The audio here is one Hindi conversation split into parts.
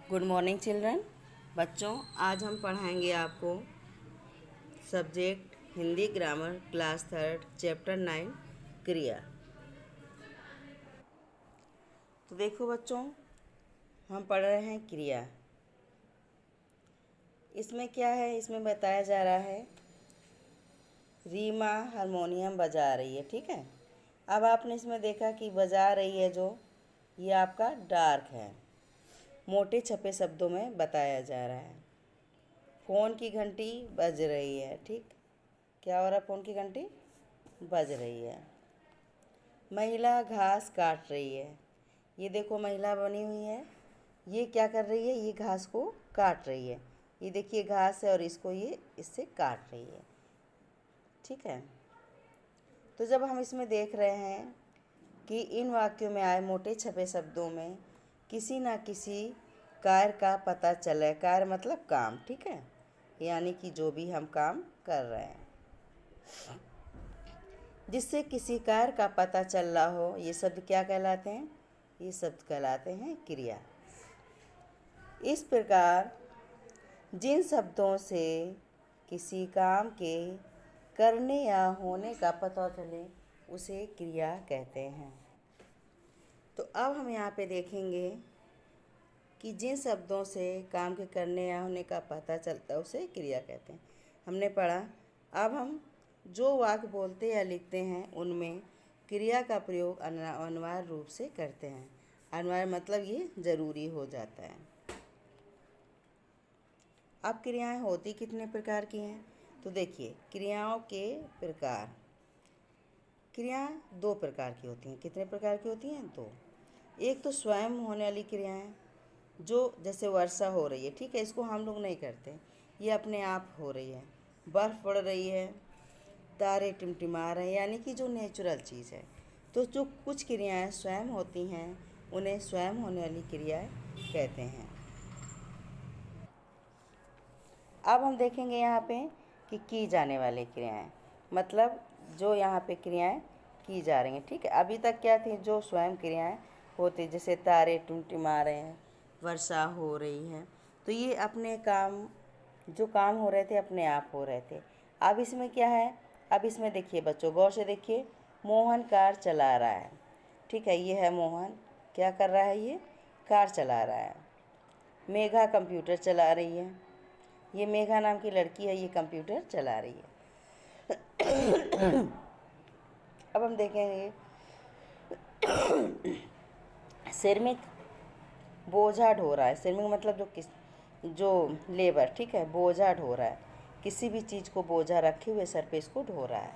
Good morning children. बच्चों, आज हम पढ़ाएंगे आपको subject Hindi grammar class 3 chapter 9 क्रिया। तो देखो बच्चों, हम पढ़ रहे हैं क्रिया। इसमें क्या है, इसमें बताया जा रहा है रीमा हारमोनियम बजा रही है। ठीक है, अब आपने इसमें देखा कि बजा रही है जो ये आपका डार्क है, मोटे छपे शब्दों में बताया जा रहा है। फ़ोन की घंटी बज रही है। ठीक, क्या हो रहा है? फ़ोन की घंटी बज रही है। महिला घास काट रही है। ये देखो महिला बनी हुई है, ये क्या कर रही है? ये घास को काट रही है। ये देखिए घास है और इसको ये इससे काट रही है। ठीक है, तो जब हम इसमें देख रहे हैं कि इन वाक्यों में आए मोटे छपे शब्दों में किसी न किसी कार्य का पता चले। कार्य मतलब काम। ठीक है, यानी कि जो भी हम काम कर रहे हैं जिससे किसी कार्य का पता चल रहा हो, ये शब्द क्या कहलाते हैं? ये शब्द कहलाते हैं क्रिया। इस प्रकार जिन शब्दों से किसी काम के करने या होने का पता चले उसे क्रिया कहते हैं। तो अब हम यहाँ पे देखेंगे कि जिन शब्दों से काम के करने या होने का पता चलता है उसे क्रिया कहते हैं। हमने पढ़ा। अब हम जो वाक्य बोलते या लिखते हैं उनमें क्रिया का प्रयोग अनिवार्य रूप से करते हैं। अनिवार्य मतलब ये ज़रूरी हो जाता है। अब क्रियाएं होती कितने प्रकार की हैं? तो देखिए, क्रियाओं के प्रकार। क्रियाएं 2 प्रकार की होती हैं। कितने प्रकार की होती हैं? 2। एक तो स्वयं होने वाली क्रियाएं, जो जैसे वर्षा हो रही है। ठीक है, इसको हम लोग नहीं करते, ये अपने आप हो रही है। बर्फ़ पड़ रही है, तारे टिमटिमा रहे हैं, यानी कि जो नेचुरल चीज़ है। तो जो कुछ क्रियाएं स्वयं होती हैं उन्हें स्वयं होने वाली क्रियाएं कहते हैं। अब हम देखेंगे यहाँ पे कि की जाने वाली क्रियाएं, मतलब जो यहाँ पे क्रियाएं की जा रही हैं। ठीक है, अभी तक क्या थी? जो स्वयं क्रियाएं होती, जैसे तारे टिमटिमा रहे हैं, वर्षा हो रही है, तो ये अपने काम, जो काम हो रहे थे अपने आप हो रहे थे। अब इसमें क्या है? अब इसमें देखिए बच्चों, गौर से देखिए, मोहन कार चला रहा है। ठीक है, ये है मोहन, क्या कर रहा है? ये कार चला रहा है। मेघा कंप्यूटर चला रही है। ये मेघा नाम की लड़की है, ये कंप्यूटर चला रही है। अब हम देखेंगे श्रमिक बोझा ढो रहा है। श्रमिक मतलब जो लेबर। ठीक है, बोझा ढो रहा है, किसी भी चीज़ को बोझा रखे हुए सर पे इसको ढो रहा है।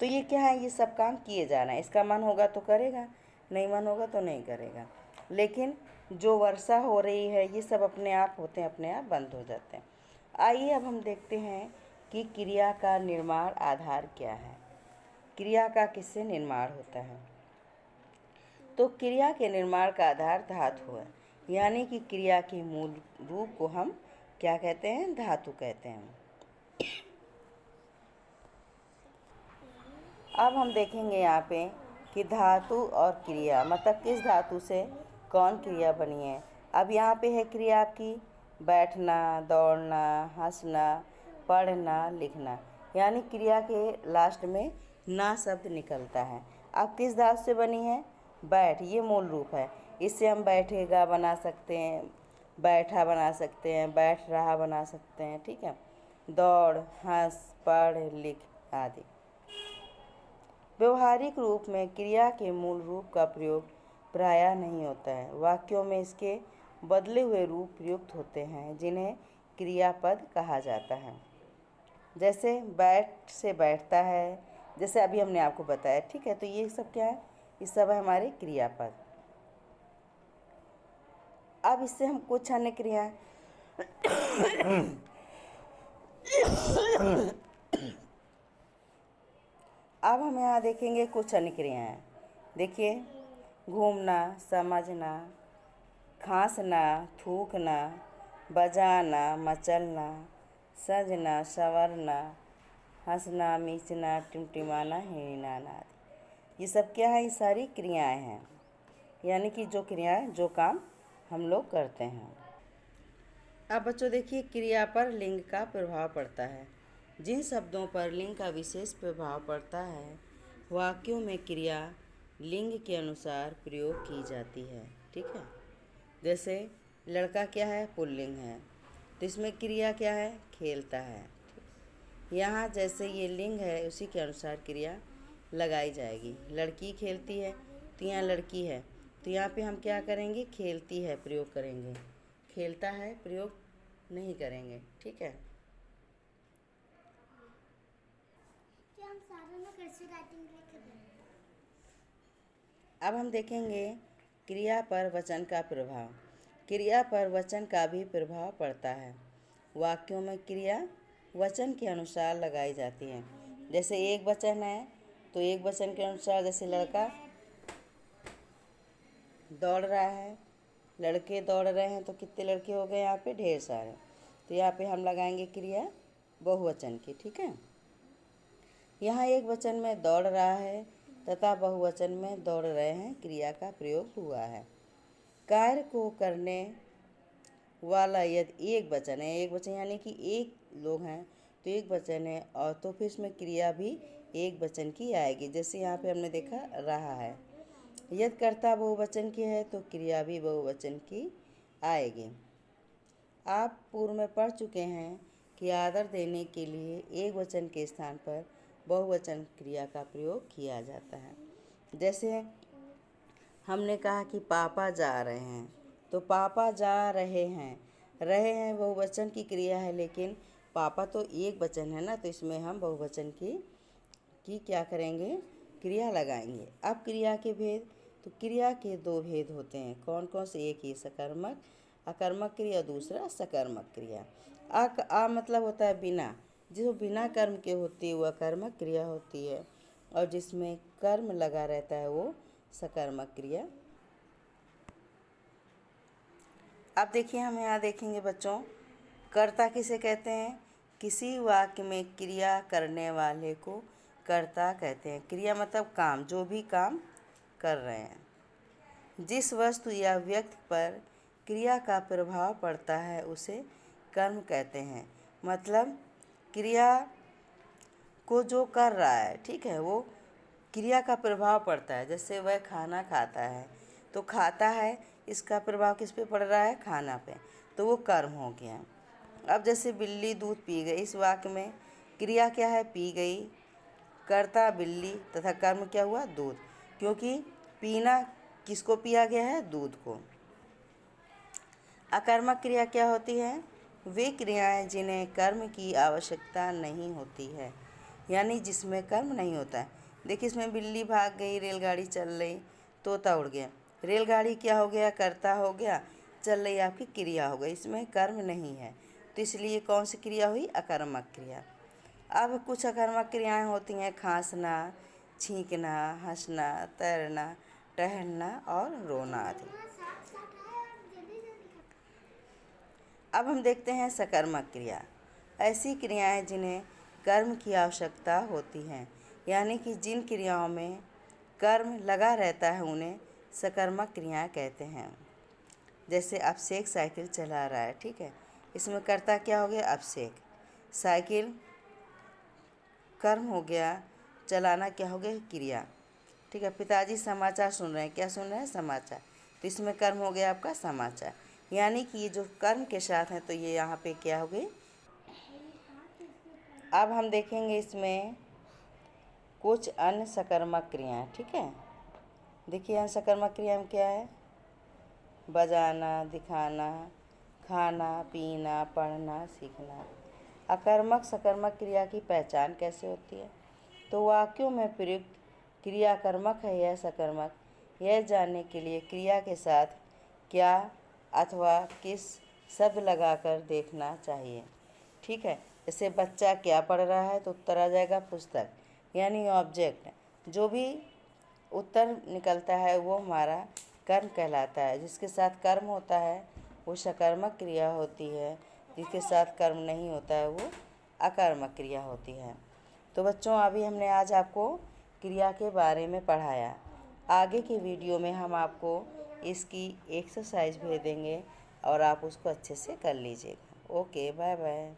तो ये क्या है? ये सब काम किए जाना है। इसका मन होगा तो करेगा, नहीं मन होगा तो नहीं करेगा। लेकिन जो वर्षा हो रही है ये सब अपने आप होते हैं, अपने आप बंद हो जाते हैं। आइए अब हम देखते हैं कि क्रिया का निर्माण आधार क्या है। क्रिया का किससे निर्माण होता है? तो क्रिया के निर्माण का आधार धातु है, यानी कि क्रिया के मूल रूप को हम क्या कहते हैं? धातु कहते हैं। अब हम देखेंगे यहाँ पे कि धातु और क्रिया, मतलब किस धातु से कौन क्रिया बनी है। अब यहाँ पे है क्रिया आपकी बैठना, दौड़ना, हंसना, पढ़ना, लिखना, यानी क्रिया के लास्ट में ना शब्द निकलता है। अब किस धातु से बनी है? बैठ, ये मूल रूप है। इससे हम बैठेगा बना सकते हैं, बैठा बना सकते हैं, बैठ रहा बना सकते हैं। ठीक है, दौड़, हंस, पढ़, लिख आदि। व्यवहारिक रूप में क्रिया के मूल रूप का प्रयोग प्रायः नहीं होता है। वाक्यों में इसके बदले हुए रूप प्रयुक्त होते हैं जिन्हें क्रियापद कहा जाता है। जैसे बैठ से बैठता है, जैसे अभी हमने आपको बताया। ठीक है, तो ये सब क्या है? ये सब है हमारे क्रियापद। अब इससे हम कुछ अन्य क्रियाएं अब हम यहाँ देखेंगे कुछ अन्य क्रियाएं। देखिए, घूमना, समझना, खांसना, थूकना, बजाना, मचलना, सजना, संवरना, हंसना, मीचना, टिमटिमाना, हिनहिनाना आदि। ये सब क्या है? ये सारी क्रियाएं हैं, यानी कि जो क्रियाएं, जो काम हम लोग करते हैं। अब बच्चों देखिए, क्रिया पर लिंग का प्रभाव पड़ता है। जिन शब्दों पर लिंग का विशेष प्रभाव पड़ता है, वाक्यों में क्रिया लिंग के अनुसार प्रयोग की जाती है। ठीक है, जैसे लड़का क्या है, पुल्लिंग है, तो इसमें क्रिया क्या है, खेलता है। यहाँ जैसे ये लिंग है, उसी के अनुसार क्रिया लगाई जाएगी। लड़की खेलती है, तो यहाँ लड़की है, तो यहाँ पे हम क्या करेंगे, खेलती है प्रयोग करेंगे, खेलता है प्रयोग नहीं करेंगे। ठीक है, क्या हम सारे में कैसे राइटिंग लिख रहे हैं? अब हम देखेंगे क्रिया पर वचन का प्रभाव। क्रिया पर वचन का भी प्रभाव पड़ता है। वाक्यों में क्रिया वचन के अनुसार लगाई जाती है। जैसे एक वचन है, तो एक वचन के अनुसार, जैसे लड़का दौड़ रहा है, लड़के दौड़ रहे हैं, तो कितने लड़के हो गए यहाँ पे, ढेर सारे। तो यहाँ पे हम लगाएंगे क्रिया बहुवचन की। ठीक है, यहाँ एक वचन में दौड़ रहा है तथा बहुवचन में दौड़ रहे हैं, क्रिया का प्रयोग हुआ है। कार्य को करने वाला यदि एक वचन है, एक वचन यानी कि एक लोग हैं, तो एक वचन है, और तो फिर इसमें क्रिया भी एक वचन की आएगी। जैसे यहाँ पे हमने देखा रहा है। यदि कर्ता बहुवचन की है, तो क्रिया भी बहुवचन की आएगी। आप पूर्व में पढ़ चुके हैं कि आदर देने के लिए एक वचन के स्थान पर बहुवचन क्रिया का प्रयोग किया जाता है। जैसे हमने कहा कि पापा जा रहे हैं, तो पापा जा रहे हैं बहुवचन की क्रिया है, लेकिन पापा तो एक वचन है ना, तो इसमें हम बहुवचन की क्या करेंगे, क्रिया लगाएंगे। अब क्रिया के भेद, तो क्रिया के दो भेद होते हैं। कौन कौन से, एक ही सकर्मक अकर्मक क्रिया, दूसरा सकर्मक क्रिया। आ मतलब होता है बिना, जो बिना कर्म के होती है वह कर्मक क्रिया होती है, और जिसमें कर्म लगा रहता है वो सकर्मक क्रिया। अब देखिए, हम यहाँ देखेंगे बच्चों, कर्ता किसे कहते हैं, किसी वाक्य में क्रिया करने वाले को कर्ता कहते हैं। क्रिया मतलब काम, जो भी काम कर रहे हैं। जिस वस्तु या व्यक्ति पर क्रिया का प्रभाव पड़ता है उसे कर्म कहते हैं। मतलब क्रिया को जो कर रहा है, ठीक है, वो क्रिया का प्रभाव पड़ता है। जैसे वह खाना खाता है, तो खाता है, इसका प्रभाव किस पे पड़ रहा है, खाना पे, तो वो कर्म हो गया। अब जैसे बिल्ली दूध पी गई, इस वाक्य में क्रिया क्या है, पी गई, कर्ता बिल्ली तथा कर्म क्या हुआ, दूध, क्योंकि पीना किसको पिया गया है, दूध को। अकर्मक क्रिया क्या होती है, वे क्रियाएं जिन्हें कर्म की आवश्यकता नहीं होती है, यानी जिसमें कर्म नहीं होता है। देखिए, इसमें बिल्ली भाग गई, रेलगाड़ी चल रही, तोता उड़ गया, रेलगाड़ी क्या हो गया, कर्ता हो गया, चल रही आपकी क्रिया हो गई, इसमें कर्म नहीं है, तो इसलिए कौन सी क्रिया हुई, अकर्मक क्रिया। अब कुछ अकर्मक क्रियाएं होती हैं, खांसना, छींकना, हंसना, तैरना, टहलना और रोना आदि। अब हम देखते हैं सकर्मक क्रिया। ऐसी क्रियाएं जिन्हें कर्म की आवश्यकता होती हैं, यानी कि जिन क्रियाओं में कर्म लगा रहता है उन्हें सकर्मक क्रियाएं कहते हैं। जैसे अभिषेक साइकिल चला रहा है, ठीक है, इसमें कर्ता क्या हो गया, अभिषेक, साइकिल कर्म हो गया, चलाना क्या हो गया, क्रिया। ठीक है, पिताजी समाचार सुन रहे हैं, क्या सुन रहे हैं, समाचार, तो इसमें कर्म हो गया आपका समाचार। यानी कि ये जो कर्म के साथ हैं, तो ये यहाँ पे क्या हो गई। अब हम देखेंगे इसमें कुछ अन्य सकर्मक क्रियाएं। ठीक है, देखिए यहाँ सकर्मक क्रिया में क्या है, बजाना, दिखाना, खाना, पीना, पढ़ना, सीखना। अकर्मक सकर्मक क्रिया की पहचान कैसे होती है, तो वाक्यों में प्रयुक्त क्रिया कर्मक है या सकर्मक, यह जानने के लिए क्रिया के साथ क्या अथवा किस शब्द लगाकर देखना चाहिए। ठीक है, जैसे बच्चा क्या पढ़ रहा है, तो उत्तर आ जाएगा पुस्तक, यानी ऑब्जेक्ट। जो भी उत्तर निकलता है वो हमारा कर्म कहलाता है। जिसके साथ कर्म होता है वो सकर्मक क्रिया होती है, जिसके साथ कर्म नहीं होता है वो अकर्मक क्रिया होती है। तो बच्चों, अभी हमने आज आपको क्रिया के बारे में पढ़ाया। आगे के वीडियो में हम आपको इसकी एक्सरसाइज भेज देंगे। और आप उसको अच्छे से कर लीजिएगा। Okay, bye bye.